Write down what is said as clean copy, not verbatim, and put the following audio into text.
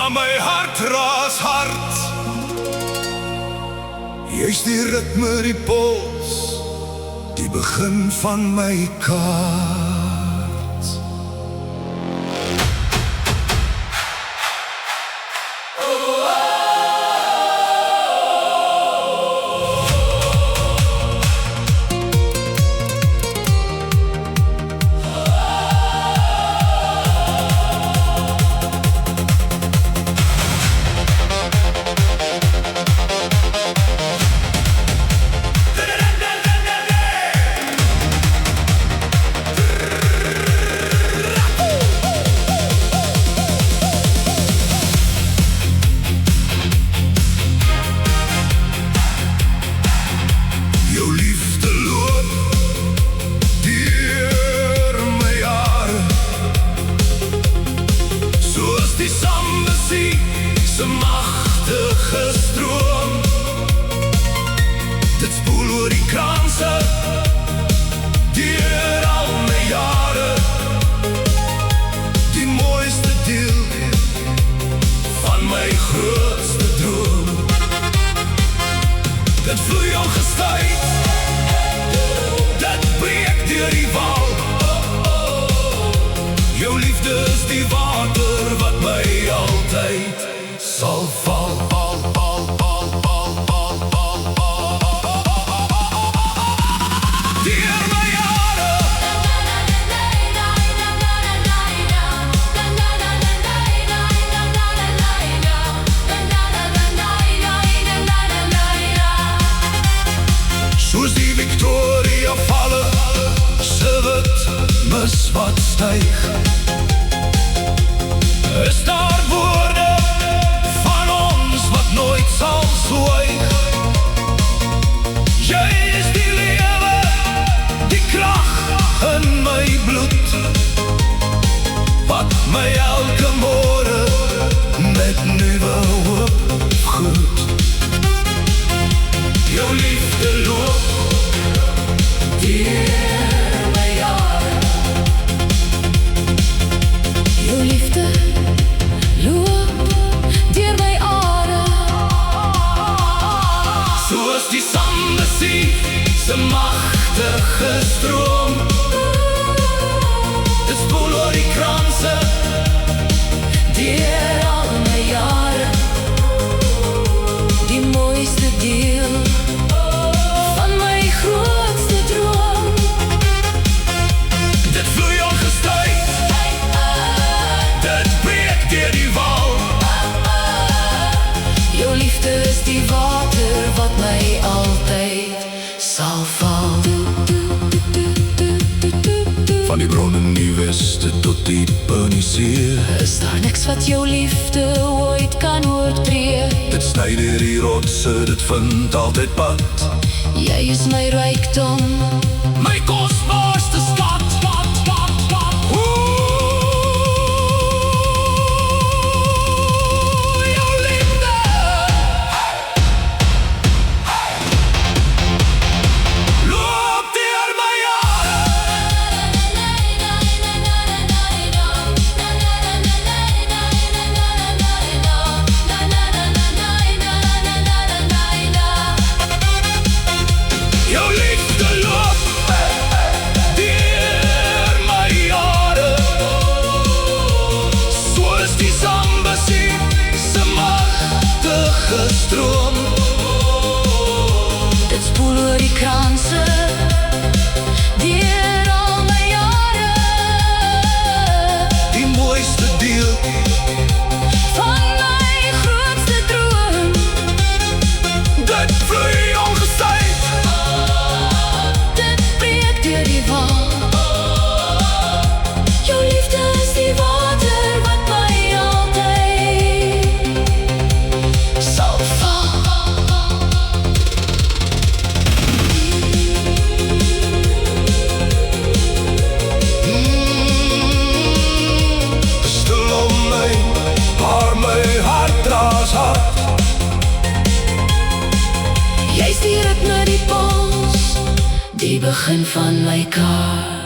maar my hart raas hard. Jy's die ritme, die pols, die begin van my kaart. Se magtige stroom, dit spoel oor die kranse, deur al my jare. Die mooiste deel van my grootste droom, dit vloei ongestuit, dit breek deur die wal. Jou liefde is die water wat my altyd sal val. Deur my jare, soos die Victoria valle, se wit mis wat styg, is daar woorde van ons wat nooit sal zwyg. Jy is die lewe, die krag in my bloed, wat my elke môre met nuwe hoop groet. Jou liefde loop deur my jare. Jou liefde loop deur my are, soos die Sambesi se magtige stroom, dit spoel oor die kranse, deur al my jare. Die mooiste deel van my grootste droom, dit vloei ongestuit, dit breek deur die wal. Jou liefde is die water wat my altyd sal val. Van die bron in die weste tot diep in die see, is daar niks wat jou liefde ooit kan oortree. Dit sny deur die rotse, dit vind altyd pad. Jy is my rykdom, my kosbaarste skat. Stroom, dit spoel oor die kranse, deur al my jare. Die mooiste deel van my grootste droom, dit vloei ongestuit, dit breek deur die wal. Jou liefde is die water wat my altyd sal val. Stil om my, maar my hart raas hard. Jy's die ritme, die pols, die begin van my kaart.